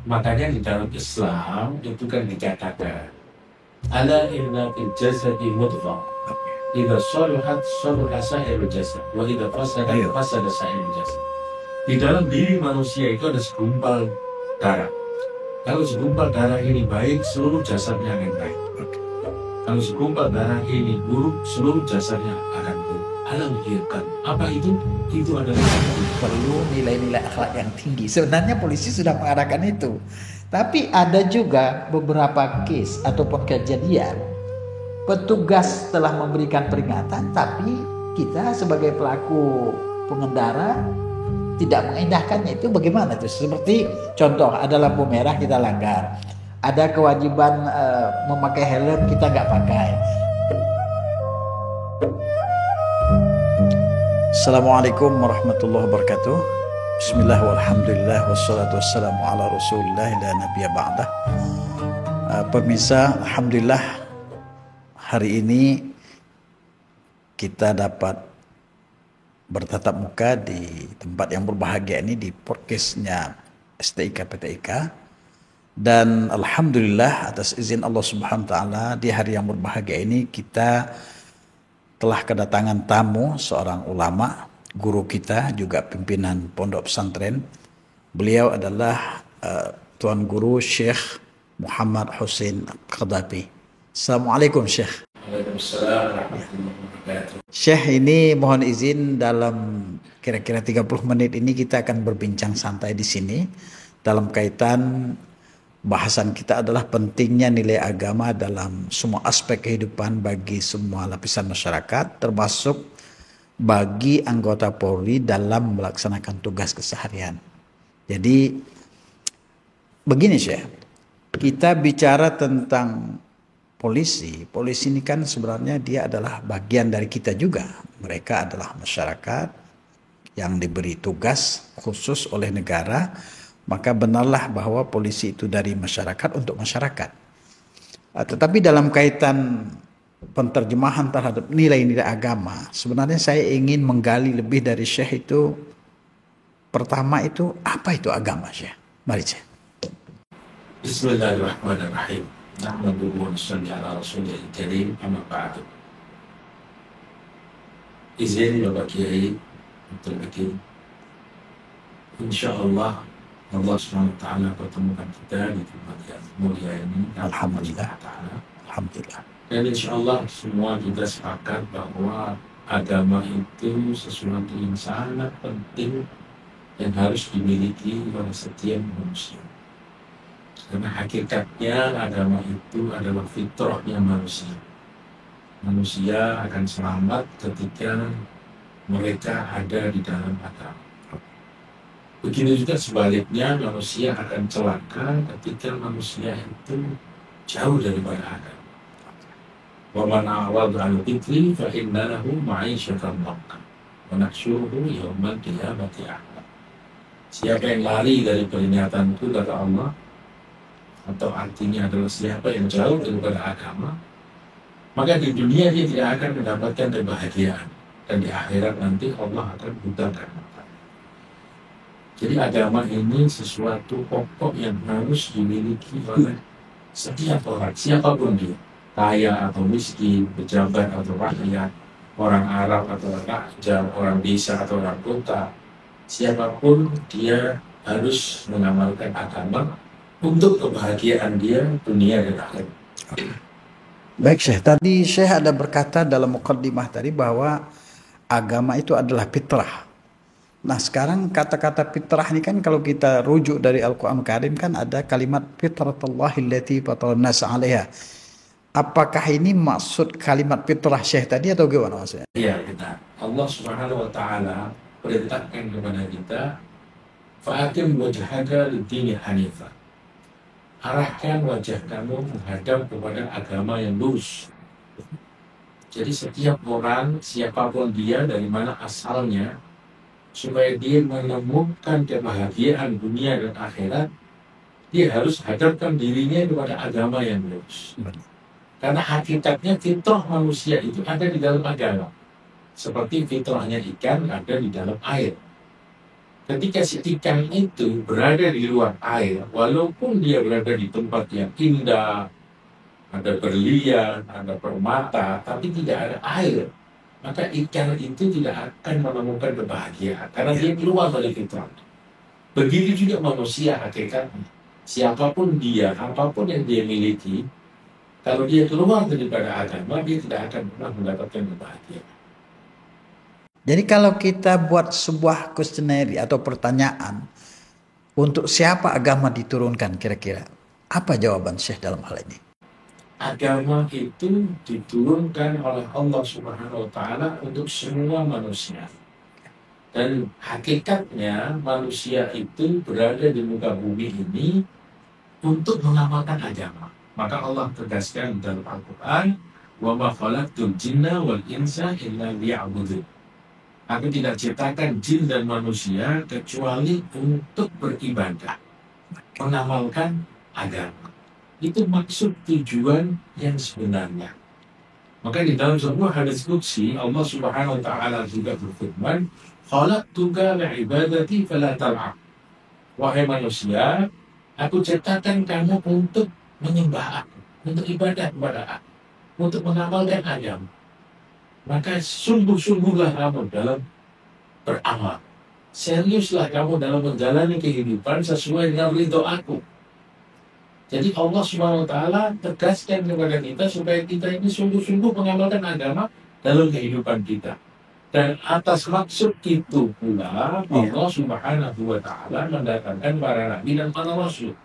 Makanya di dalam Islam itu kan dikatakan ala inna fil jasadi mudghah idza salahat salaha sa'irul jasad wa idza fasadat fasada sa'irul jasad. Di dalam diri manusia itu ada segumpal darah. Kalau segumpal darah ini baik, seluruh jasadnya akan baik. Kalau segumpal darah ini buruk, seluruh jasadnya akan buruk. Allah menghilangkan. Apa itu? Itu adalah perlu nilai-nilai akhlak yang tinggi. Sebenarnya polisi sudah mengarahkan itu. Tapi ada juga beberapa case ataupun kejadian petugas telah memberikan peringatan, tapi kita sebagai pelaku pengendara tidak mengindahkannya. Itu bagaimana tuh? Seperti contoh, ada lampu merah kita langgar, ada kewajiban memakai helm kita nggak pakai. Assalamualaikum warahmatullahi wabarakatuh. Bismillah walhamdulillah wassalatu wassalamu ala rasulillah la nabiyya ba'dah. Pemirsa, alhamdulillah hari ini kita dapat bertatap muka di tempat yang berbahagia ini, di podcastnya STIK PTIK. Dan alhamdulillah atas izin Allah Subhanahu wa taala di hari yang berbahagia ini kita telah kedatangan tamu, seorang ulama, guru kita, juga pimpinan pondok pesantren. Beliau adalah Tuan Guru Syekh Muhammad Hussein Qadhafi. Assalamualaikum Syekh. Waalaikumsalam warahmatullahi wabarakatuh. Syekh, ini mohon izin dalam kira-kira 30 menit ini kita akan berbincang santai di sini dalam kaitan bahasan kita adalah pentingnya nilai agama dalam semua aspek kehidupan bagi semua lapisan masyarakat, termasuk bagi anggota Polri dalam melaksanakan tugas keseharian. Jadi begini Syekh, kita bicara tentang polisi. Polisi ini kan sebenarnya dia adalah bagian dari kita juga. Mereka adalah masyarakat yang diberi tugas khusus oleh negara. Maka benarlah bahwa polisi itu dari masyarakat untuk masyarakat. Tetapi dalam kaitan penterjemahan terhadap nilai-nilai agama, sebenarnya saya ingin menggali lebih dari Syekh itu. Pertama itu, apa itu agama Syekh? Mari Syekh. Bismillahirrahmanirrahim. Nahmaduhu wa nusalli ala rasulil karim, amma ba'du. Izin Bapak Kiai untuk bikin, insyaallah Allah SWT pertemukan kita di tempat yang mulia ini. Alhamdulillah. Alhamdulillah. Dan insya Allah semua kita sepakat bahwa agama itu sesuatu yang sangat penting yang harus dimiliki oleh setiap manusia. Karena hakikatnya agama itu adalah fitrahnya manusia. Manusia akan selamat ketika mereka ada di dalam agama. Begitu juga sebaliknya, manusia akan celaka ketika manusia itu jauh daripada agama. Wa man a'rada 'an dzikri fa inna lahu ma'isyatan dhanka wa nahsyuruhu yaumal qiyamati a'ma. Siapa yang lari dari peringatan itu, kata Allah, atau artinya adalah siapa yang jauh daripada agama, maka di dunia dia tidak akan mendapatkan kebahagiaan, dan di akhirat nanti Allah akan butakan. Jadi agama ini sesuatu pokok yang harus dimiliki oleh setiap orang, siapapun dia, kaya atau miskin, pejabat atau rakyat, orang Arab atau raja, orang desa atau orang kota, siapapun dia harus mengamalkan agama untuk kebahagiaan dia dunia dan akhirat. Baik Syekh, tadi Syekh ada berkata dalam muqaddimah tadi bahwa agama itu adalah fitrah. Nah sekarang kata-kata fitrah ini kan kalau kita rujuk dari Al-Quran Karim kan ada kalimat fitratullahi allati fataran nas 'alaiha. Apakah ini maksud kalimat fitrah Syekh tadi atau gimana maksudnya? Iya, benar. Allah Subhanahu wa taala perintahkan kepada kita, fa'atim wajhaka lid-dini hanifah. Arahkan wajah kamu menghadap kepada agama yang lurus. Jadi setiap orang, siapapun dia, dari mana asalnya, supaya dia menemukan kebahagiaan dunia dan akhirat, dia harus hadapkan dirinya kepada agama yang lurus. Karena hakikatnya fitrah manusia itu ada di dalam agama. Seperti fitrahnya ikan ada di dalam air. Ketika si ikan itu berada di luar air, walaupun dia berada di tempat yang indah, ada berlian, ada permata, tapi tidak ada air, maka ikan itu tidak akan menemukan kebahagiaan karena dia keluar dari fitrah. Begitu juga manusia hakikatnya. Siapapun dia, apapun yang dia miliki, kalau dia keluar daripada agama, dia tidak akan pernah mendapatkan kebahagiaan. Jadi kalau kita buat sebuah kuesioner atau pertanyaan, untuk siapa agama diturunkan kira-kira? Apa jawaban Syekh dalam hal ini? Agama itu diturunkan oleh Allah Subhanahu wa Ta'ala untuk semua manusia. Dan hakikatnya manusia itu berada di muka bumi ini untuk mengamalkan agama. Maka Allah tegaskan dalam Al-Quran, wa ma khalaqtul jinna wal insa illa liya'budun. Aku tidak ciptakan jin dan manusia kecuali untuk beribadah, mengamalkan agama. Itu maksud tujuan yang sebenarnya. Maka di dalam sebuah hadis qudsi Allah Subhanahu wa Ta'ala juga berfirman, "Khalaqtuka li'ibadati fala tal'ab." Wahai manusia, aku ciptakan kamu untuk menyembah aku, untuk ibadah kepada aku, untuk mengamalkan agama. Maka sungguh-sungguhlah kamu dalam beramal. Seriuslah kamu dalam menjalani kehidupan sesuai dengan ridho aku. Jadi Allah Subhanahu wa Ta'ala tegaskan kepada kita supaya kita ini sungguh-sungguh mengamalkan agama dalam kehidupan kita. Dan atas maksud itu pula Allah Subhanahu wa Ta'ala mendatangkan para nabi dan para rasul.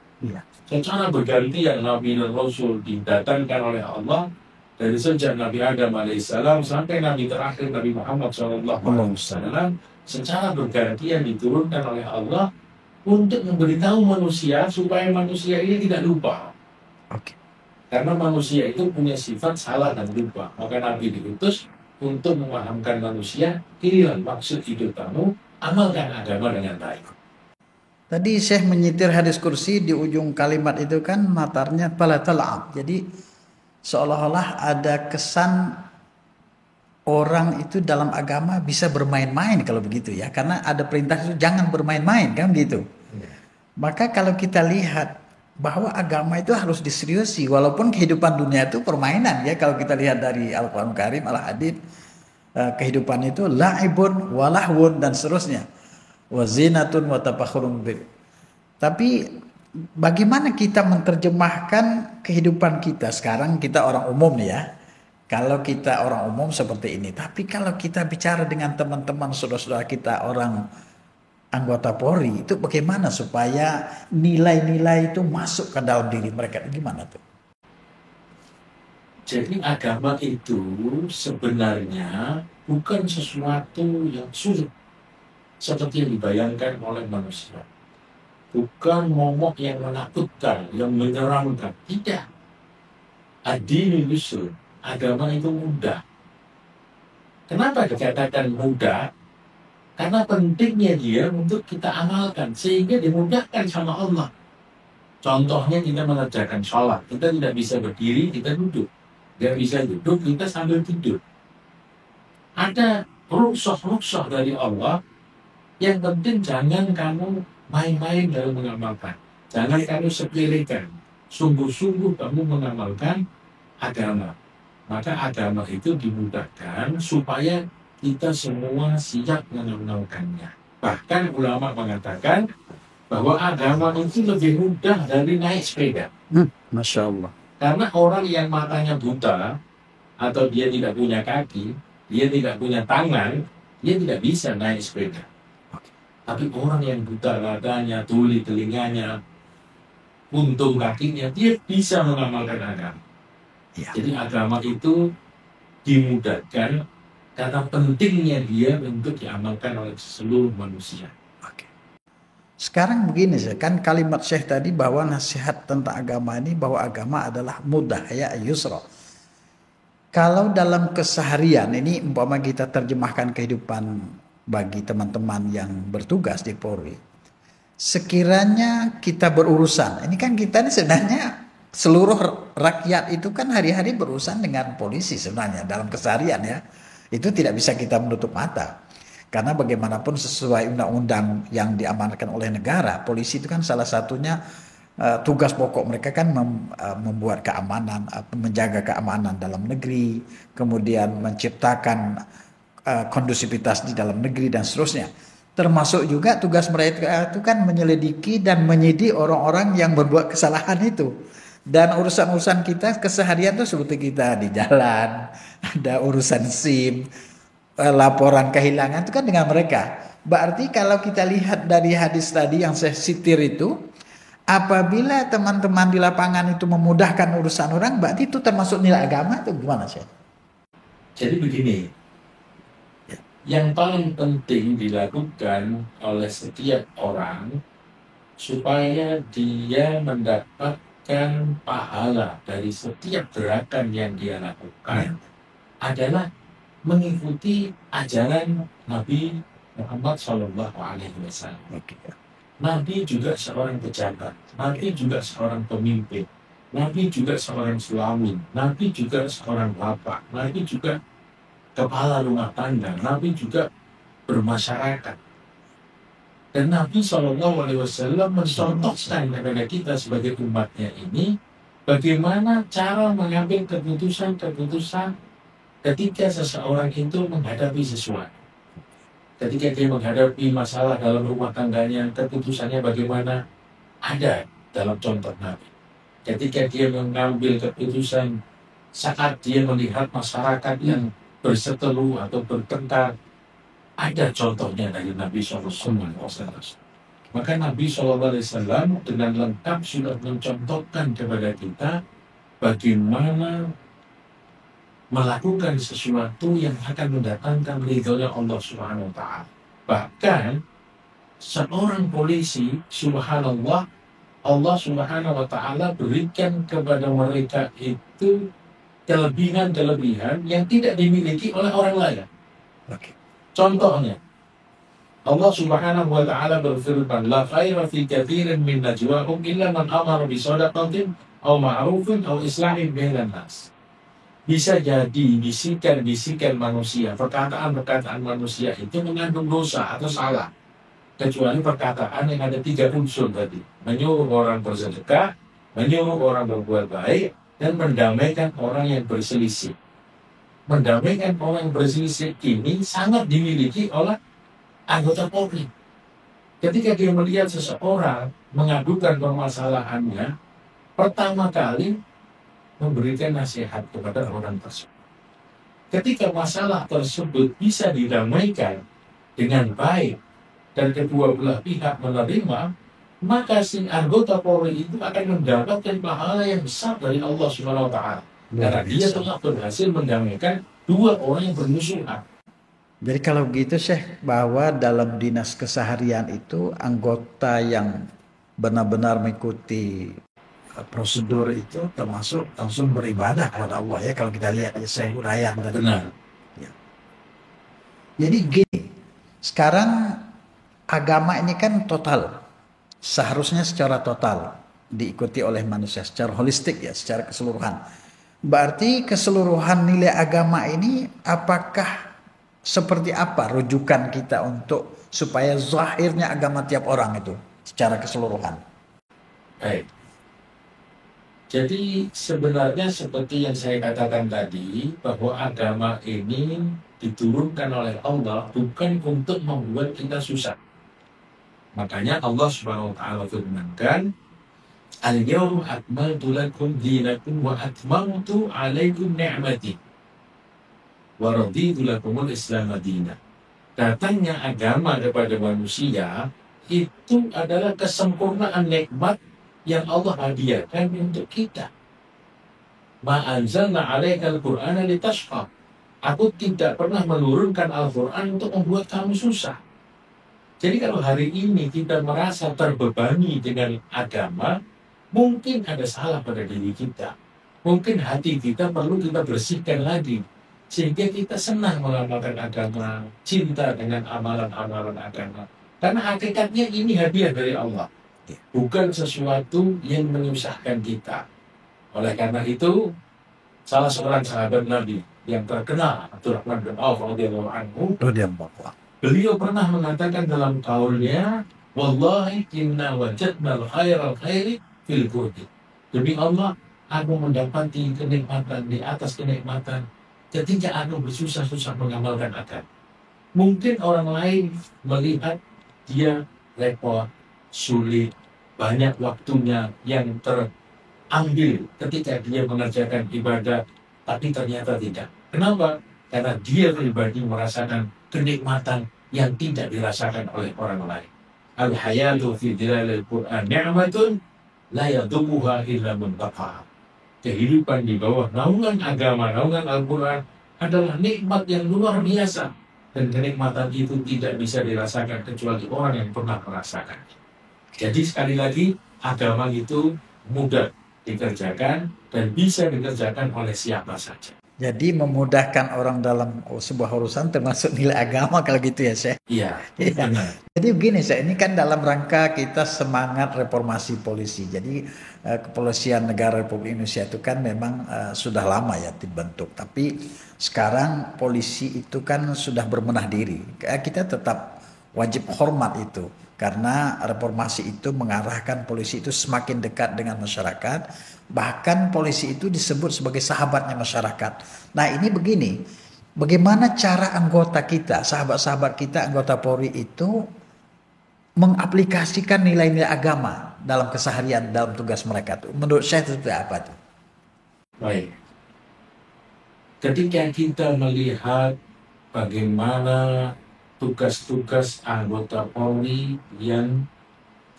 Secara bergantian nabi dan rasul didatangkan oleh Allah. Dari sejak Nabi Adam alaihissalam sampai Nabi terakhir Nabi Muhammad SAW secara bergantian diturunkan oleh Allah untuk memberitahu manusia supaya manusia ini tidak lupa. Karena manusia itu punya sifat salah dan lupa. Maka Nabi diutus untuk memahamkan manusia, inilah maksud hidup kamu, amalkan agama dengan baik. Tadi Syekh menyitir hadis kursi di ujung kalimat itu kan matarnya fala tal'ab. Jadi seolah-olah ada kesan orang itu dalam agama bisa bermain-main kalau begitu ya. Karena ada perintah itu jangan bermain-main kan gitu. Maka kalau kita lihat bahwa agama itu harus diseriusi. Walaupun kehidupan dunia itu permainan ya. Kalau kita lihat dari Al-Quran Karim, Al-Hadid. Kehidupan itu la'ibun, walahwun dan seterusnya. Wazinatun watafakhurun bil. Tapi bagaimana kita menerjemahkan kehidupan kita sekarang, kita orang umum ya. Kalau kita orang umum seperti ini. Tapi kalau kita bicara dengan teman-teman saudara-saudara kita orang anggota Polri, itu bagaimana supaya nilai-nilai itu masuk ke dalam diri mereka? Gimana tuh? Jadi agama itu sebenarnya bukan sesuatu yang sulit seperti yang dibayangkan oleh manusia. Bukan momok yang menakutkan, yang menyeramkan. Tidak. Ad-dinu yusr. Agama itu mudah. Kenapa dikatakan mudah? Karena pentingnya dia untuk kita amalkan. Sehingga dimudahkan sama Allah. Contohnya kita mengerjakan sholat. Kita tidak bisa berdiri, kita duduk. Tidak bisa duduk, kita sambil tidur. Ada rukshoh-rukshoh dari Allah. Yang penting jangan kamu main-main dalam mengamalkan. Jangan kamu sepelekan. Sungguh-sungguh kamu mengamalkan agama. Maka agama itu dimudahkan supaya kita semua siap mengamalkannya. Bahkan ulama mengatakan bahwa agama itu lebih mudah dari naik sepeda. Masya Allah. Karena orang yang matanya buta atau dia tidak punya kaki, dia tidak punya tangan, dia tidak bisa naik sepeda. Tapi orang yang buta matanya, tuli telinganya, untung kakinya, dia bisa mengamalkan agama. Jadi agama itu dimudahkan karena pentingnya dia untuk diamalkan oleh seluruh manusia. Sekarang begini kan kalimat Syekh tadi bahwa nasihat tentang agama ini bahwa agama adalah mudah ya yusra. Kalau dalam keseharian ini umpama kita terjemahkan kehidupan bagi teman-teman yang bertugas di Polri. Sekiranya kita berurusan, ini kan kita ini sebenarnya seluruh rakyat itu kan hari-hari berurusan dengan polisi sebenarnya dalam keseharian ya. Itu tidak bisa kita menutup mata. Karena bagaimanapun sesuai undang-undang yang diamanatkan oleh negara, polisi itu kan salah satunya tugas pokok mereka kan membuat keamanan, menjaga keamanan dalam negeri, kemudian menciptakan kondusivitas di dalam negeri dan seterusnya. Termasuk juga tugas mereka itu kan menyelidiki dan menyidik orang-orang yang berbuat kesalahan itu. Dan urusan-urusan kita keseharian itu seperti kita di jalan, ada urusan SIM, laporan kehilangan itu kan dengan mereka. Berarti kalau kita lihat dari hadis tadi yang saya sitir itu, apabila teman-teman di lapangan itu memudahkan urusan orang, berarti itu termasuk nilai agama itu gimana sih? Jadi begini, yang paling penting dilakukan oleh setiap orang supaya dia mendapatkan pahala dari setiap gerakan yang dia lakukan adalah mengikuti ajaran Nabi Muhammad SAW. Nabi juga seorang pejabat, Nabi juga seorang pemimpin, Nabi juga seorang suami, Nabi juga seorang bapak, Nabi juga kepala rumah tangga, Nabi juga bermasyarakat. Dan Nabi SAW mencontohkan kepada kita sebagai umatnya ini bagaimana cara mengambil keputusan-keputusan ketika seseorang itu menghadapi sesuatu. Ketika dia menghadapi masalah dalam rumah tangganya, keputusannya bagaimana? Ada dalam contoh Nabi. Ketika dia mengambil keputusan saat dia melihat masyarakat yang berseteru atau bertengkar, ada contohnya dari Nabi SAW. Maka Nabi SAW dengan lengkap sudah mencontohkan kepada kita bagaimana melakukan sesuatu yang akan mendatangkan ridhonya Allah Subhanahu wa Ta'ala. Bahkan seorang polisi, subhanallah, Allah Subhanahu wa Ta'ala berikan kepada mereka itu kelebihan-kelebihan yang tidak dimiliki oleh orang lain. Contohnya, Allah Subhanahu wa Ta'ala berfirman, la khaira fi katsirin min najwahum illa man amara bi shadaqatin aw ma'rufin aw islahin bainan nas. Bisa jadi bisikan-bisikan manusia, perkataan-perkataan manusia itu mengandung dosa atau salah. Kecuali perkataan yang ada 3 unsur tadi. Menyuruh orang bersedekah, menyuruh orang berbuat baik, dan mendamaikan orang yang berselisih. Mendamaikan orang yang berselisih ini sangat dimiliki oleh anggota Polri. Ketika dia melihat seseorang mengadukan permasalahannya, pertama kali memberikan nasihat kepada orang tersebut. Ketika masalah tersebut bisa didamaikan dengan baik dan kedua belah pihak menerima, maka si anggota Polri itu akan mendapatkan pahala yang besar dari Allah Subhanahu wa Ta'ala. Karena dia telah berhasil mendamaikan 2 orang yang bermusuhan. Jadi kalau begitu Syekh, bahwa dalam dinas keseharian itu anggota yang benar-benar mengikuti prosedur itu termasuk langsung beribadah kepada Allah ya, kalau kita lihat ya saya uraian tadi. Benar. Ya. Jadi gini, sekarang agama ini kan total, seharusnya secara total diikuti oleh manusia secara holistik ya, secara keseluruhan. Berarti keseluruhan nilai agama ini apakah seperti apa rujukan kita untuk supaya zahirnya agama tiap orang itu secara keseluruhan? Baik. Jadi sebenarnya seperti yang saya katakan tadi, bahwa agama ini diturunkan oleh Allah bukan untuk membuat kita susah. Makanya Allah Subhanahu wa Ta'ala firmankan, al-yawma akmaltu lakum dinakum wa atmamtu 'alaikum ni'mati wa raditu lakumul Islam madina. Datangnya agama kepada manusia itu adalah kesempurnaan nikmat yang Allah hadiahkan untuk kita. Ma anzalna 'alaikal Qur'ana litashqa. Aku tidak pernah menurunkan Al-Quran untuk membuat kamu susah. Jadi kalau hari ini kita merasa terbebani dengan agama, mungkin ada salah pada diri kita. Mungkin hati kita perlu kita bersihkan lagi. Sehingga kita senang mengamalkan agama, cinta dengan amalan-amalan agama. Karena hakikatnya ini hadiah dari Allah. Bukan sesuatu yang menyusahkan kita. Oleh karena itu, salah seorang sahabat Nabi yang terkenal, Abdurrahman bin Auf radhiyallahu anhu, Beliau pernah mengatakan dalam kaulnya, wallahi inna wajadna al-khairal khairi fil qurbi. Demi Allah, aku mendapati kenikmatan di atas kenikmatan ketika aku bersusah-susah mengamalkan agama. Mungkin orang lain melihat dia repot, sulit, banyak waktunya yang terambil ketika dia mengerjakan ibadah, tapi ternyata tidak. Kenapa? Karena dia pribadi merasakan kenikmatan yang tidak dirasakan oleh orang lain. Al-hayatu fi dhilalil Qur'an ni'matun la yadumuha illa man taqaha. Kehidupan di bawah naungan agama, naungan Al-Quran adalah nikmat yang luar biasa. Dan kenikmatan itu tidak bisa dirasakan kecuali orang yang pernah merasakan. Jadi sekali lagi, agama itu mudah dikerjakan dan bisa dikerjakan oleh siapa saja. Jadi memudahkan orang dalam sebuah urusan termasuk nilai agama kalau gitu ya, Syekh. Iya, Iya. benar. Jadi begini, Syekh, ini kan dalam rangka kita semangat reformasi polisi. Jadi kepolisian negara Republik Indonesia itu kan memang sudah lama ya dibentuk. Tapi sekarang polisi itu kan sudah berbenah diri. Kita tetap wajib hormat itu. Karena reformasi itu mengarahkan polisi itu semakin dekat dengan masyarakat. Bahkan polisi itu disebut sebagai sahabatnya masyarakat. Nah ini begini, bagaimana cara anggota kita, sahabat-sahabat kita, anggota Polri itu mengaplikasikan nilai-nilai agama dalam keseharian, dalam tugas mereka tuh. Menurut saya itu apa tuh? Baik. Ketika kita melihat bagaimana tugas-tugas anggota Polri yang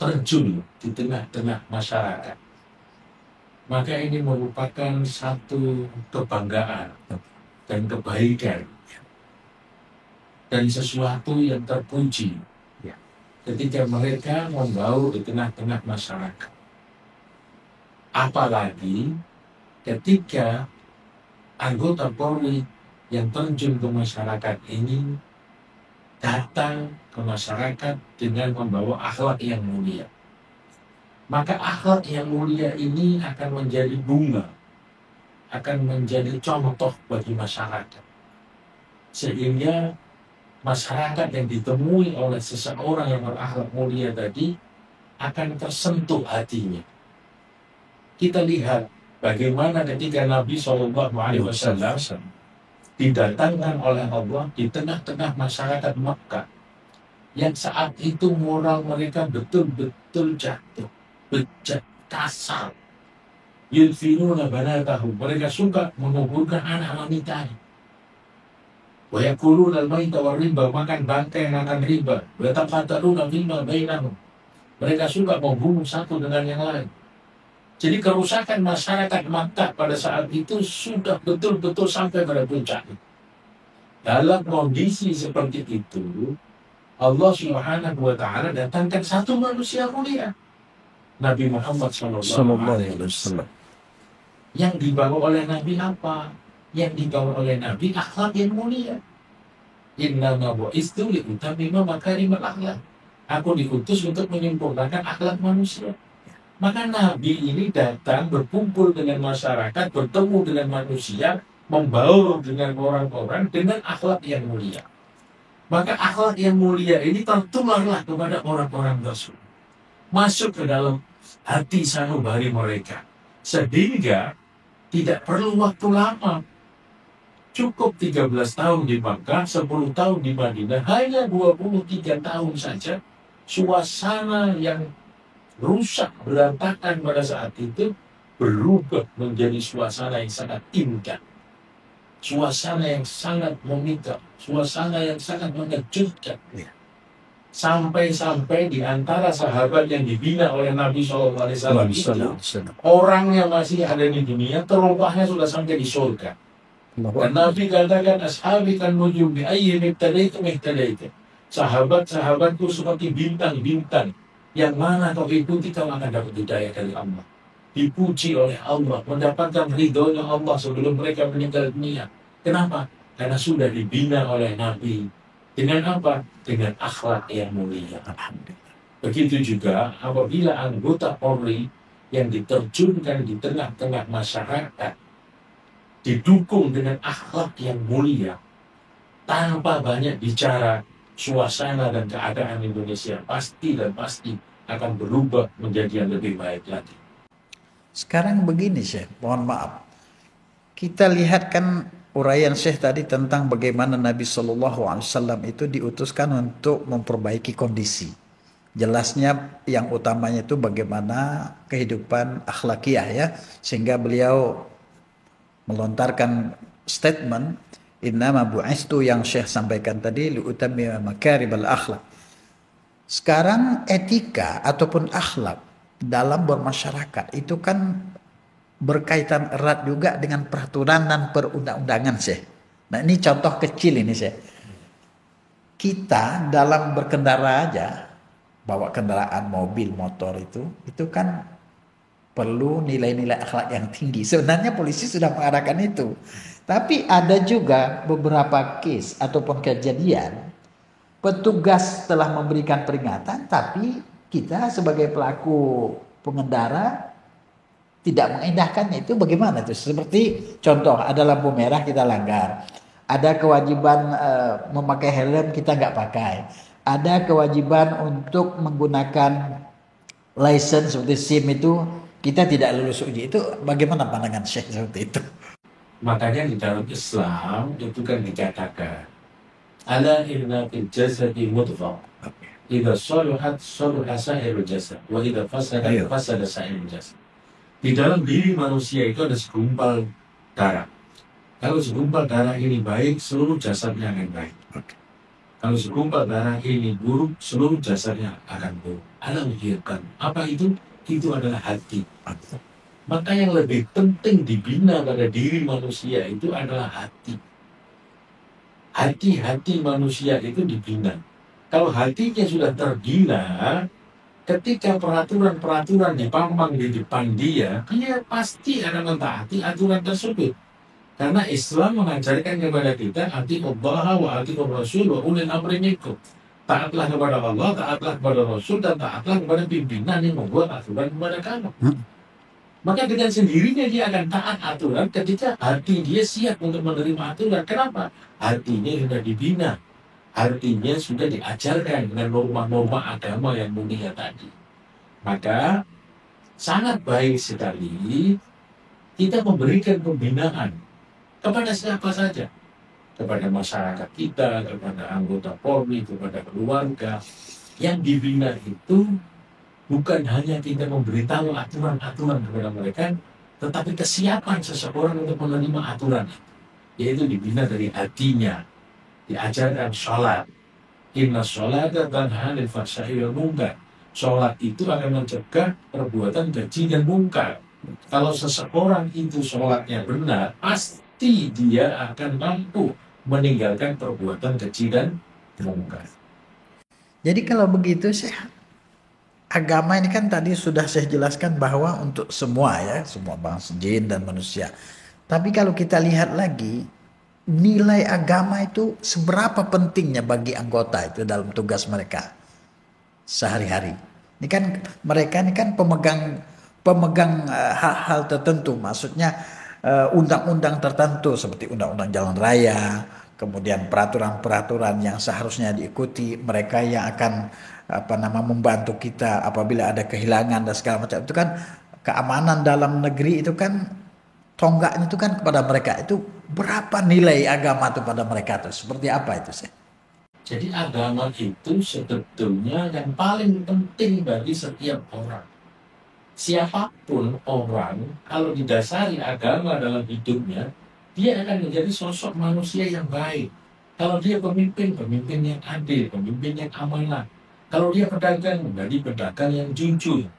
terjun di tengah-tengah masyarakat, maka ini merupakan satu kebanggaan dan kebaikan dan sesuatu yang terpuji ketika mereka membaur di tengah-tengah masyarakat. Apalagi ketika anggota Polri yang terjun ke masyarakat ini datang ke masyarakat dengan membawa akhlak yang mulia. Maka akhlak yang mulia ini akan menjadi bunga, akan menjadi contoh bagi masyarakat. Sehingga masyarakat yang ditemui oleh seseorang yang berakhlak mulia tadi akan tersentuh hatinya. Kita lihat bagaimana ketika Nabi SAW didatangkan oleh Allah di tengah-tengah masyarakat Makkah yang saat itu moral mereka betul-betul jatuh, bejat, kasar. Yudfinuna banatahum, mereka suka menguburkan anak wanitanya. Wa yakuluna al-maita wa riba, makan bangkai, makan riba. Wa taqataluna fima bainahum, mereka suka membunuh satu dengan yang lain. Jadi kerusakan masyarakat Makkah pada saat itu sudah betul-betul sampai pada puncaknya. Dalam kondisi seperti itu, Allah Subhanahu wa Ta'ala datangkan satu manusia mulia, Nabi Muhammad SAW. Yang dibawa oleh Nabi apa? Yang dibawa oleh Nabi akhlak yang mulia. Innama bu'istu li'utammima makarimal akhlak. Aku diutus untuk menyempurnakan akhlak manusia. Maka Nabi ini datang berkumpul dengan masyarakat, bertemu dengan manusia, membaur dengan orang-orang dengan akhlak yang mulia. Maka akhlak yang mulia ini tertularlah kepada orang-orang tersebut, masuk ke dalam hati sanubari mereka, sehingga tidak perlu waktu lama. Cukup 13 tahun di Makkah, 10 tahun di Madinah, hanya 23 tahun saja suasana yang rusak, berantakan pada saat itu berubah menjadi suasana yang sangat indah, suasana yang sangat memikat, suasana yang sangat mengejutkan. Sampai-sampai di antara sahabat yang dibina oleh Nabi SAW itu, orang yang masih ada di dunia terompahnya sudah sampai di surga. Dan Nabi katakan, ashabi kan nujum bi ayyin ibtadaitum ihtadaitum. Sahabat-sahabatku seperti bintang-bintang, yang mana kau ikuti kau akan dapat hidayah dari Allah, dipuji oleh Allah, mendapatkan ridhonya Allah sebelum mereka meninggal dunia. Kenapa? Karena sudah dibina oleh Nabi. Dengan apa? Dengan akhlak yang mulia. Begitu juga apabila anggota Polri yang diterjunkan di tengah-tengah masyarakat didukung dengan akhlak yang mulia, tanpa banyak bicara, suasana dan keadaan Indonesia pasti dan pasti akan berubah menjadi yang lebih baik lagi. Sekarang begini Syekh, mohon maaf. Kita lihat kan uraian Syekh tadi tentang bagaimana Nabi SAW itu diutuskan untuk memperbaiki kondisi. Jelasnya yang utamanya itu bagaimana kehidupan akhlakiyah ya. Sehingga beliau melontarkan statement innama bu'istu yang Syekh sampaikan tadi liutammima makaribal akhlak. Sekarang etika ataupun akhlak dalam bermasyarakat itu kan berkaitan erat juga dengan peraturan dan perundang-undangan Syekh. Nah ini contoh kecil ini Syekh. Kita dalam berkendara aja, bawa kendaraan mobil, motor itu kan perlu nilai-nilai akhlak yang tinggi. Sebenarnya polisi sudah mengarahkan itu. Tapi ada juga beberapa case ataupun kejadian petugas telah memberikan peringatan tapi kita sebagai pelaku pengendara tidak mengindahkannya. Itu bagaimana itu? Seperti contoh ada lampu merah kita langgar. Ada kewajiban memakai helm kita nggak pakai. Ada kewajiban untuk menggunakan license seperti SIM itu kita tidak lulus uji. Itu bagaimana pandangan Syekh seperti itu? Makanya di dalam Islam itu kan dikatakan ala inna fil jasadi mudghah idza salahat salaha sa'irul jasad wa idza fasada fasada sa'irul jasad. Di dalam diri manusia itu ada segumpal darah. Kalau segumpal darah ini baik, seluruh jasadnya akan baik. Kalau segumpal darah ini buruk, seluruh jasadnya akan buruk. Allah menghirkan. Apa itu? Itu adalah hati. Maka yang lebih penting dibina pada diri manusia itu adalah hati. Hati-hati manusia itu dibina. Kalau hatinya sudah terbina, ketika peraturan-peraturan dipamang di depan dia pasti akan mentaati aturan tersebut. Karena Islam mengajarkan kepada kita atiqullah wa atiqur rasul wa ulil amri minkum. Taatlah kepada Allah, taatlah kepada Rasul, dan taatlah kepada pimpinan yang membuat aturan kepada kamu. Maka dengan sendirinya dia akan taat aturan ketika hati dia siap untuk menerima aturan. Kenapa? Hatinya sudah dibina. Artinya sudah diajarkan dengan norma-norma agama yang mulia tadi. Maka sangat baik sekali kita memberikan pembinaan kepada siapa saja. Kepada masyarakat kita, kepada anggota Polri, kepada keluarga. Yang dibina itu bukan hanya kita memberitahu aturan-aturan kepada mereka, tetapi kesiapan seseorang untuk menerima aturan. Yaitu dibina dari hatinya. Diajarkan sholat. Inna sholata tanha 'anil fahsya'i wal munkar. Sholat itu akan mencegah perbuatan keji dan mungkar. Kalau seseorang itu sholatnya benar, pasti dia akan mampu meninggalkan perbuatan keji dan mungkar. Jadi kalau begitu agama ini kan tadi sudah saya jelaskan bahwa untuk semua ya, semua bangsa jin dan manusia. Tapi kalau kita lihat lagi nilai agama itu seberapa pentingnya bagi anggota itu dalam tugas mereka sehari-hari. Ini kan mereka ini kan pemegang hal-hal tertentu, maksudnya undang-undang tertentu seperti undang-undang jalan raya, kemudian peraturan-peraturan yang seharusnya diikuti, mereka yang akan membantu kita apabila ada kehilangan dan segala macam. Itu kan keamanan dalam negeri itu kan tonggaknya itu kan kepada mereka. Itu berapa nilai agama itu pada mereka itu? Seperti apa itu sih? Jadi agama itu sebetulnya yang paling penting bagi setiap orang. Siapapun orang, kalau didasari agama dalam hidupnya, dia akan menjadi sosok manusia yang baik. Kalau dia pemimpin yang adil, pemimpin yang amanah. Kalau dia pedagang, menjadi pedagang yang jujur.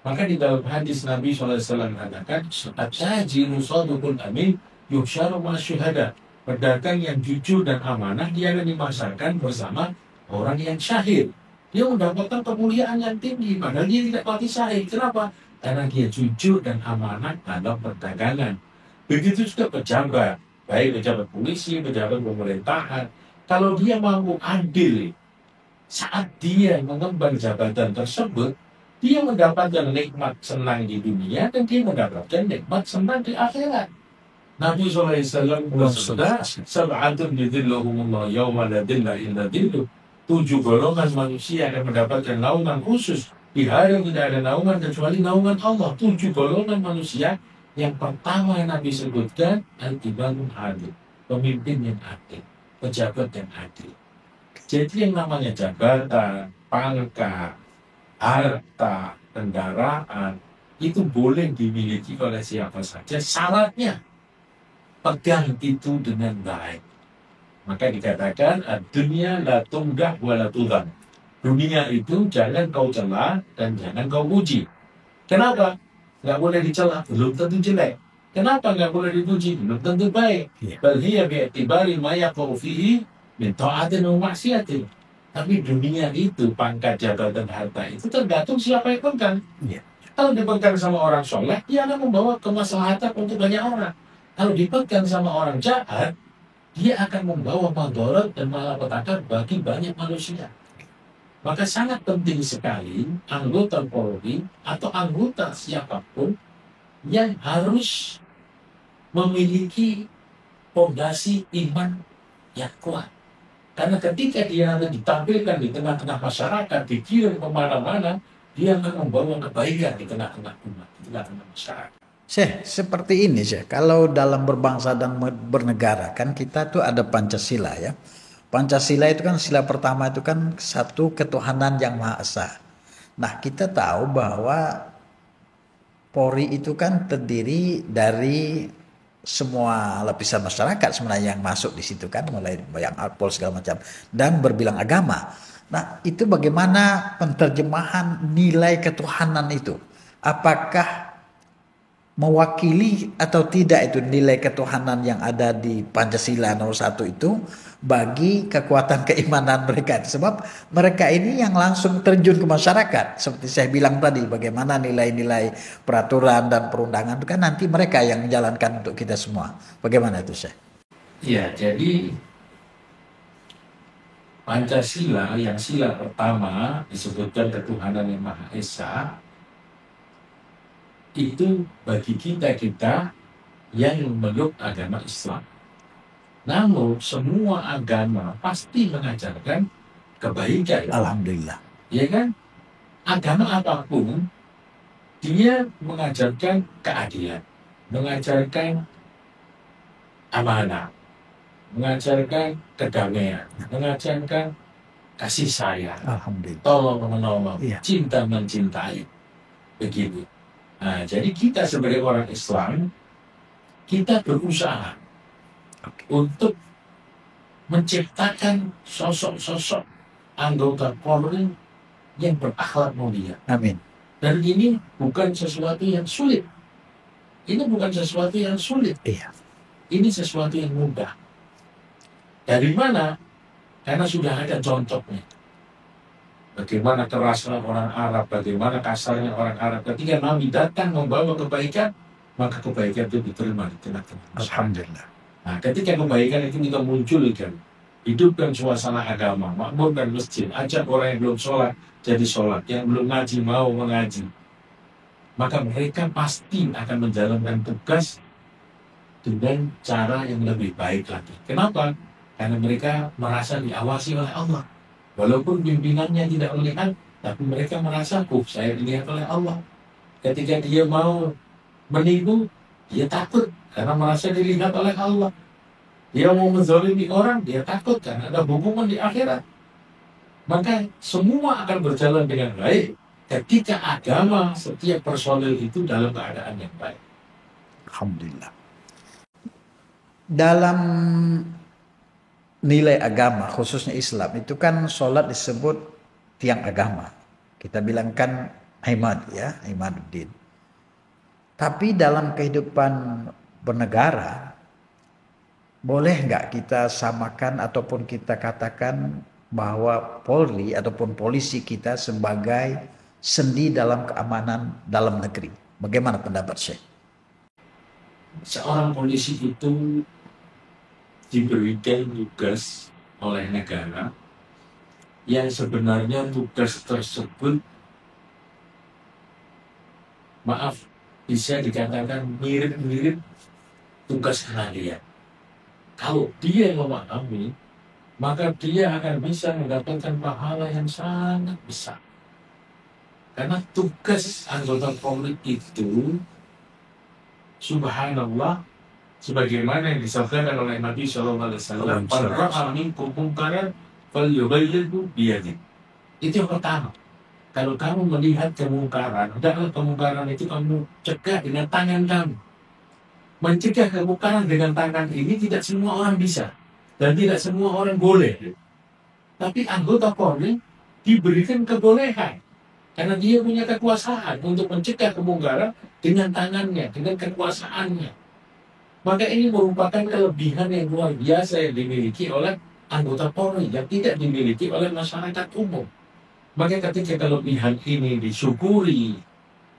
Maka di dalam hadis Nabi SAW mengatakan, at-tajiru shadiqul amin yuhsyaru ma'asyuhada. Pedagang yang jujur dan amanah, dia akan dimasarkan bersama orang yang syahid. Dia mendapatkan kemuliaan yang tinggi, padahal dia tidak mati syahid. Kenapa? Karena dia jujur dan amanah dalam perdagangan. Begitu juga pejabat, baik pejabat polisi, pejabat pemerintahan. Kalau dia mampu adil, saat dia mengemban jabatan tersebut, dia mendapatkan nikmat senang di dunia dan dia mendapatkan nikmat senang di akhirat. Nabi SAW bersabda, "Sab'atun yudhilluhumullah yawma la dhilla illa dhilluh." 7 golongan manusia akan mendapatkan naungan khusus di hari yang tidak ada naungan kecuali naungan Allah. 7 golongan manusia. Yang pertama yang Nabi sebutkan, al-imanul adil, pemimpin yang adil, pejabat yang adil. Jadi yang namanya jabatan, pangkat, harta, kendaraan, itu boleh dimiliki oleh siapa saja. Syaratnya, pegang itu dengan baik. Maka dikatakan, dunia la tungdah wa la tudhan. Dunia itu jangan kau cela dan jangan kau puji. Kenapa? Nggak boleh dicela, belum tentu jelek. Kenapa nggak boleh dipuji? Belum tentu baik. Bal hiya bi'tibari ma yaqau fihi min ta'atin wa maksiatin. Tapi dunia itu, pangkat, jabatan, harta itu tergantung siapa yang pegang. Kalau dipegang sama orang soleh, dia akan membawa kemaslahatan untuk banyak orang. Kalau dipegang sama orang jahat, dia akan membawa madharat dan malapetaka bagi banyak manusia. Maka sangat penting sekali anggota Polri atau anggota siapapun yang harus memiliki fondasi iman yang kuat. Karena ketika dia ditampilkan di tengah-tengah masyarakat, dikirim kemana-mana, dia akan membawa kebaikan di tengah-tengah umat, di tengah-tengah masyarakat. Syekh, seperti ini Syekh, kalau dalam berbangsa dan bernegara kan kita tuh ada Pancasila ya. Pancasila itu kan sila pertama itu kan satu ketuhanan yang Maha Esa. Nah kita tahu bahwa Polri itu kan terdiri dari semua lapisan masyarakat sebenarnya yang masuk di situ kan, mulai yang Alpol segala macam dan berbilang agama. Nah itu bagaimana penterjemahan nilai ketuhanan itu? Apakah mewakili atau tidak itu nilai ketuhanan yang ada di Pancasila nomor 1 itu bagi kekuatan keimanan mereka. Sebab mereka ini yang langsung terjun ke masyarakat. Seperti saya bilang tadi, bagaimana nilai-nilai peraturan dan perundangan itu kan nanti mereka yang menjalankan untuk kita semua. Bagaimana itu Syekh? Ya, jadi Pancasila yang sila pertama disebutkan ketuhanan yang Maha Esa, itu bagi kita yang memeluk agama Islam. Namun semua agama pasti mengajarkan kebaikan. Alhamdulillah. Ya kan? Agama apapun dia mengajarkan keadilan, mengajarkan amanah, mengajarkan kedamaian, mengajarkan kasih sayang, Alhamdulillah, tolong menolong, iya, cinta mencintai. Begitu. Nah, jadi kita sebagai orang Islam, kita berusaha untuk menciptakan sosok-sosok anggota Polri yang berakhlak mulia. amin. Dan ini bukan sesuatu yang sulit. Ini bukan sesuatu yang sulit. Iya. Ini sesuatu yang mudah. Dari mana? Karena sudah ada contohnya. Bagaimana kerasnya orang Arab, bagaimana kasarnya orang Arab. Ketika Nabi datang membawa kebaikan, maka kebaikan itu diterima di tengah-tengah. Alhamdulillah. Nah, ketika kebaikan itu kita munculkan, hidupkan suasana agama, makmurkan masjid, ajak orang yang belum sholat jadi sholat, yang belum ngaji mau mengaji, maka mereka pasti akan menjalankan tugas dengan cara yang lebih baik lagi. Kenapa? Karena mereka merasa diawasi oleh Allah. Walaupun pimpinannya tidak melihat, tapi mereka merasa, saya dilihat oleh Allah. Ketika dia mau menipu, dia takut karena merasa dilihat oleh Allah. Dia mau menzalimi orang, dia takut karena ada hukuman di akhirat. Maka semua akan berjalan dengan baik ketika agama setiap personil itu dalam keadaan yang baik. Alhamdulillah. Dalam nilai agama, khususnya Islam, itu kan sholat disebut tiang agama. Kita bilangkan imad ya, imaduddin. Tapi dalam kehidupan bernegara, boleh nggak kita samakan ataupun kita katakan bahwa Polri ataupun polisi kita sebagai sendi dalam keamanan dalam negeri? Bagaimana pendapat Syekh? Seorang polisi itu diberikan tugas oleh negara yang sebenarnya tugas tersebut, maaf, bisa dikatakan mirip-mirip tugas pengadilan. Kalau dia memahami maka dia akan bisa mendapatkan pahala yang sangat besar. Karena tugas anggota Polri itu, subhanallah, sebagaimana yang disabdakan oleh Nabi SAW, "Man ra'a minkum munkaran falyughayyirhu biyadihi." Itu yang pertama. Kalau kamu melihat kemungkaran, hendaklah kemungkaran itu kamu cegah dengan tangan kamu. Mencegah kemungkaran dengan tangan ini tidak semua orang bisa. Dan tidak semua orang boleh. Tapi anggota Polri diberikan kebolehan. Karena dia punya kekuasaan untuk mencegah kemungkaran dengan tangannya, dengan kekuasaannya. Maka ini merupakan kelebihan yang luar biasa yang dimiliki oleh anggota Polri yang tidak dimiliki oleh masyarakat umum. Maka ketika kelebihan ini disyukuri,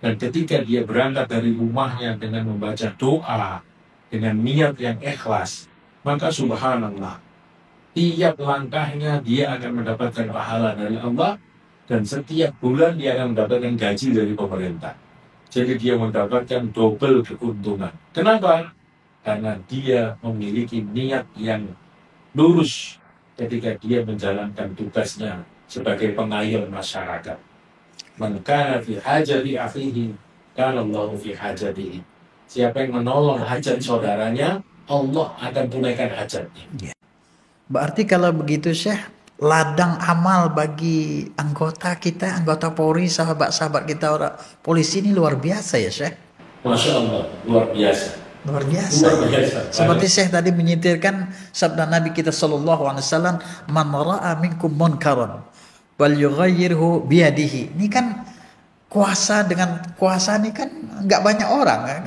dan ketika dia berangkat dari rumahnya dengan membaca doa, dengan niat yang ikhlas, maka subhanallah, tiap langkahnya dia akan mendapatkan pahala dari Allah, dan setiap bulan dia akan mendapatkan gaji dari pemerintah. Jadi dia mendapatkan double keuntungan. Kenapa? Karena dia memiliki niat yang lurus ketika dia menjalankan tugasnya sebagai pengayom masyarakat. Man kana fi hajati akhihi, kana Allahu fi hajatihi. Siapa yang menolong hajat saudaranya, Allah akan tunaikan hajatnya. Berarti kalau begitu Syekh, ladang amal bagi anggota kita, anggota Polri, sahabat-sahabat kita orang polisi ini luar biasa ya Syekh. Masya Allah, luar biasa. Luar biasa. Luar biasa. Seperti Syekh tadi menyitirkan sabda Nabi kita sallallahu alaihi wasallam, "Man ra'a minkum munkaran wal yughayyirhu biyadihi." Ini kan kuasa, dengan kuasa ini kan nggak banyak orang.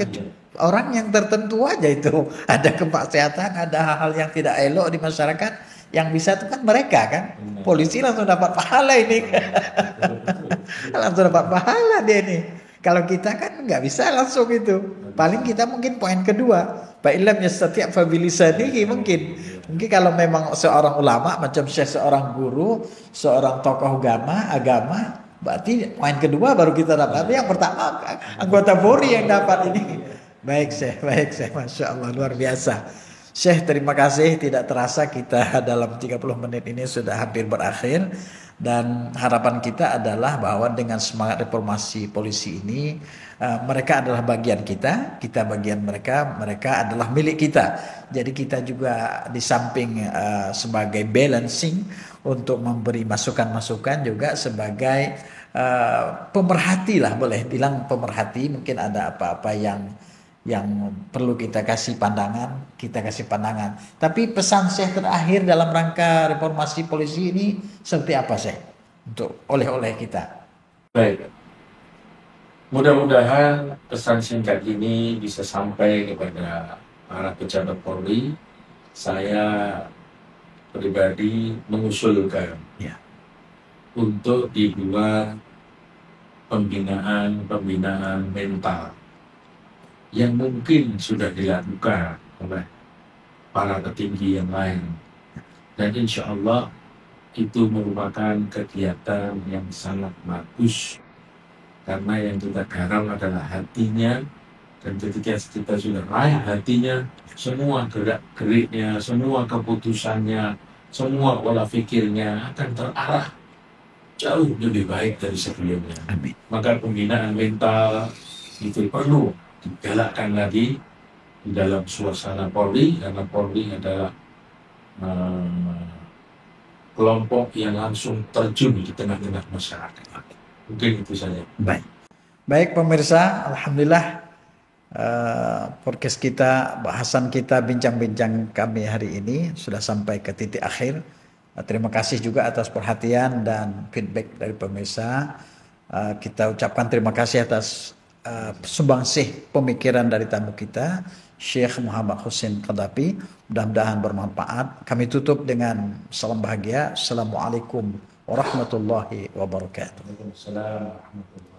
Orang yang tertentu aja itu. Ada kemaksiatan, ada hal-hal yang tidak elok di masyarakat, yang bisa itu kan mereka kan. Polisi langsung dapat pahala ini. Langsung dapat pahala dia nih. Kalau kita kan nggak bisa langsung itu. Paling kita mungkin poin kedua, Ba'ilam yastati' fa bilisanihi mungkin. Mungkin kalau memang seorang ulama macam Syekh, seorang guru, seorang tokoh agama, berarti poin kedua baru kita dapat. Tapi yang pertama anggota Polri yang dapat ini. Baik Syekh, Masya Allah, luar biasa. Syekh, terima kasih. Tidak terasa kita dalam 30 menit ini sudah hampir berakhir. Dan harapan kita adalah bahwa dengan semangat reformasi polisi ini, mereka adalah bagian kita bagian mereka, mereka adalah milik kita. Jadi kita juga di samping sebagai balancing untuk memberi masukan-masukan, juga sebagai pemerhati lah, boleh bilang pemerhati. Mungkin ada apa-apa yang perlu kita kasih pandangan, kita kasih pandangan. Tapi pesan Syekh terakhir dalam rangka reformasi polisi ini seperti apa Syekh untuk oleh-oleh kita? Baik, mudah-mudahan pesan singkat ini bisa sampai kepada para pejabat Polri. Saya pribadi mengusulkan untuk dibuat pembinaan mental yang mungkin sudah dilakukan oleh para petinggi yang lain, dan insya Allah itu merupakan kegiatan yang sangat bagus, karena yang kita garap adalah hatinya, dan ketika kita sudah raih hatinya, semua gerak-geriknya, semua keputusannya, semua pola pikirnya akan terarah jauh lebih baik dari sebelumnya. Amin. Maka pembinaan mental itu perlu digalakkan lagi di dalam suasana Polri, karena Polri adalah kelompok yang langsung terjun di tengah-tengah masyarakat. Mungkin itu saja. Baik pemirsa, alhamdulillah podcast kita, bahasan kita, bincang-bincang kami hari ini sudah sampai ke titik akhir. Terima kasih juga atas perhatian dan feedback dari pemirsa. Kita ucapkan terima kasih atas sumbangsih pemikiran dari tamu kita, Syekh Muhammad Husin Qadhafi. Mudah-mudahan bermanfaat. Kami tutup dengan salam bahagia. Assalamualaikum warahmatullahi wabarakatuh. Waalaikumsalam warahmatullahi wabarakatuh.